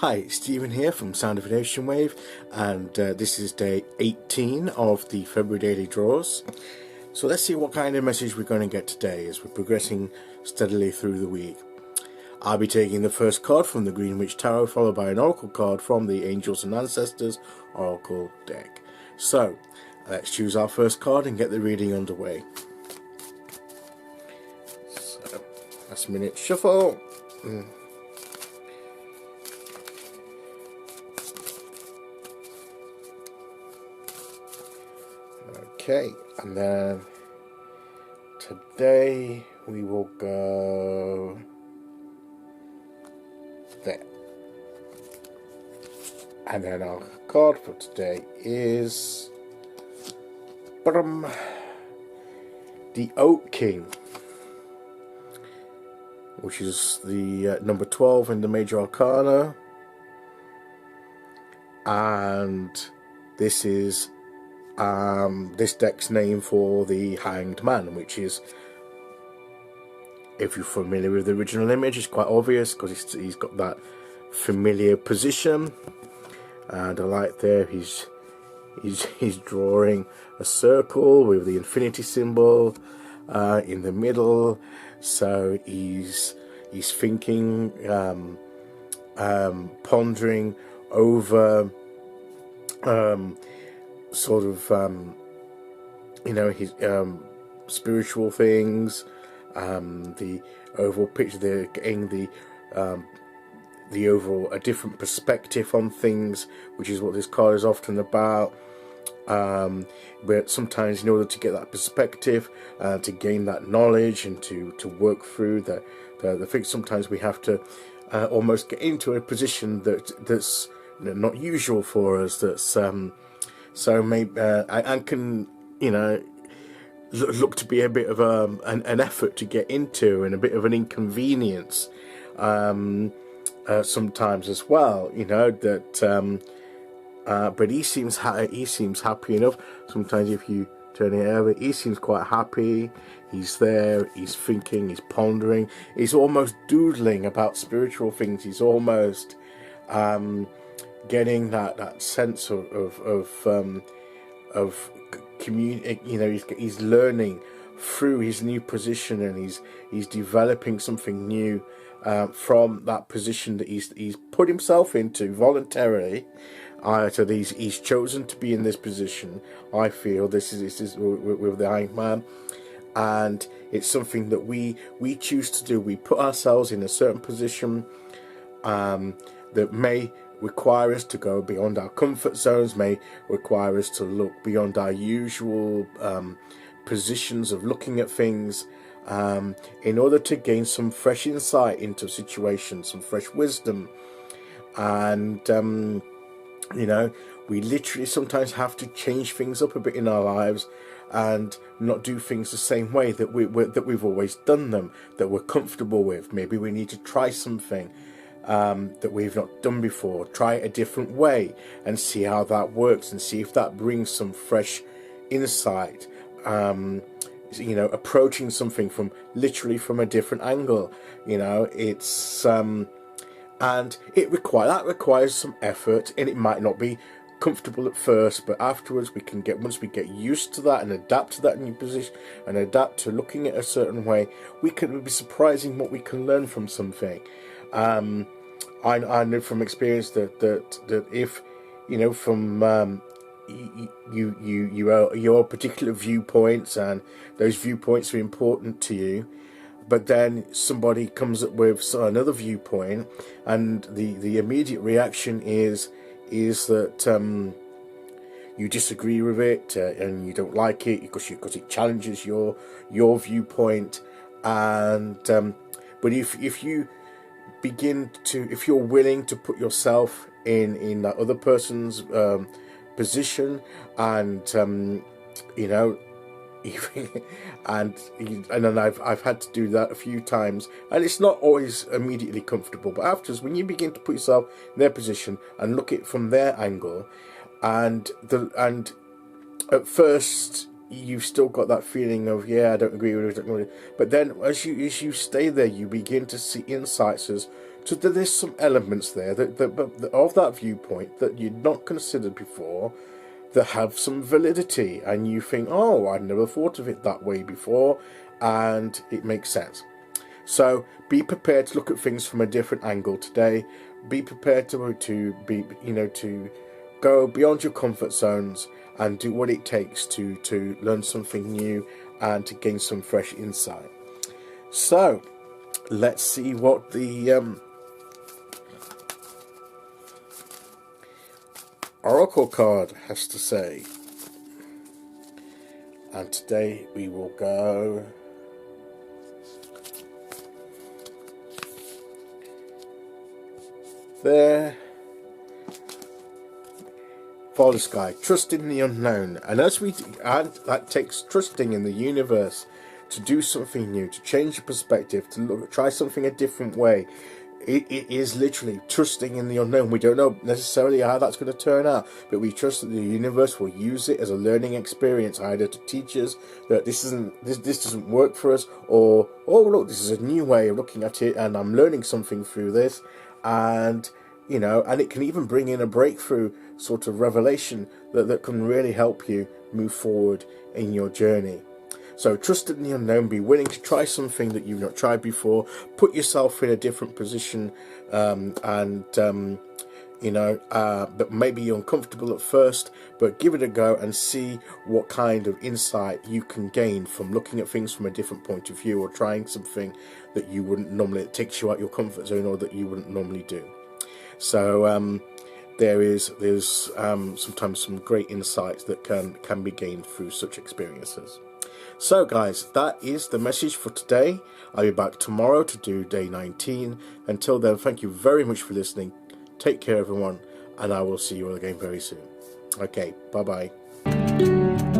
Hi, Stephen here from Sound of an Ocean Wave, and this is day 18 of the February daily draws. So let's see what kind of message we're going to get today as we're progressing steadily through the week. I'll be taking the first card from the Greenwich Tarot, followed by an oracle card from the Angels and Ancestors Oracle deck. So let's choose our first card and get the reading underway. So, last minute shuffle. Okay, and then today we will go there. And then our card for today is the Oak King, which is the number 12 in the Major Arcana, and this is this deck's name for the Hanged Man, which is, if you're familiar with the original image, it's quite obvious because he's got that familiar position, and I like there he's drawing a circle with the infinity symbol in the middle. So he's thinking, pondering over sort of his spiritual things, the overall picture. They're getting the overall a different perspective on things, which is what this card is often about. But sometimes in order to get that perspective, to gain that knowledge and to work through the things, sometimes we have to almost get into a position that's not usual for us, that's so maybe and can look to be a bit of an effort to get into, and a bit of an inconvenience sometimes as well. But he seems happy enough. Sometimes if you turn it over, he seems quite happy. He's there. He's thinking. He's pondering. He's almost doodling about spiritual things. He's almost getting that sense of community. He's learning through his new position, and he's developing something new from that position that he's put himself into voluntarily. So he's chosen to be in this position. I feel this is with the Hanged Man, and it's something that we choose to do. We put ourselves in a certain position that may require us to go beyond our comfort zones, may require us to look beyond our usual positions of looking at things, in order to gain some fresh insight into situations, some fresh wisdom. And we literally sometimes have to change things up a bit in our lives and not do things the same way that we've always done them, that we're comfortable with. Maybe we need to try something that we've not done before, try it a different way and see how that works, and see if that brings some fresh insight, approaching something from a different angle. It's and it requires some effort, and it might not be comfortable at first, but afterwards once we get used to that and adapt to that new position and adapt to looking at a certain way, we can be surprising what we can learn from something. I know from experience that if from your particular viewpoints, and those viewpoints are important to you, but then somebody comes up with another viewpoint, and the immediate reaction is that you disagree with it, and you don't like it because it challenges your viewpoint. And but if you if you're willing to put yourself in that other person's position, and and then I've had to do that a few times, and it's not always immediately comfortable, but afterwards, when you begin to put yourself in their position and look at it from their angle, and at first you've still got that feeling of, yeah, I don't agree with it, but then as you stay there, you begin to see insights as So there's some elements there that of that viewpoint that you'd not considered before, that have some validity, and you think, oh, I'd never thought of it that way before, and it makes sense. So be prepared to look at things from a different angle today. Be prepared to be, to go beyond your comfort zones and do what it takes to learn something new and to gain some fresh insight. So let's see what the Oracle card has to say. And today we will go there. Follow the sky, trust in the unknown, and that takes trusting in the universe to do something new, to change your perspective, to try something a different way. It is literally trusting in the unknown. We don't know necessarily how that's going to turn out, but we trust that the universe will use it as a learning experience, either to teach us that this doesn't work for us, or, oh look, this is a new way of looking at it, and I'm learning something through this, and and it can even bring in a breakthrough sort of revelation that can really help you move forward in your journey. So trust in the unknown, be willing to try something that you've not tried before, put yourself in a different position, that maybe you're uncomfortable at first, but give it a go and see what kind of insight you can gain from looking at things from a different point of view, or trying something that you wouldn't normally, it takes you out your comfort zone, or that you wouldn't normally do. So there's sometimes some great insights that can be gained through such experiences. So guys, that is the message for today. I'll be back tomorrow to do day 19. Until then, thank you very much for listening. Take care everyone, and I will see you all again very soon. Okay, bye bye.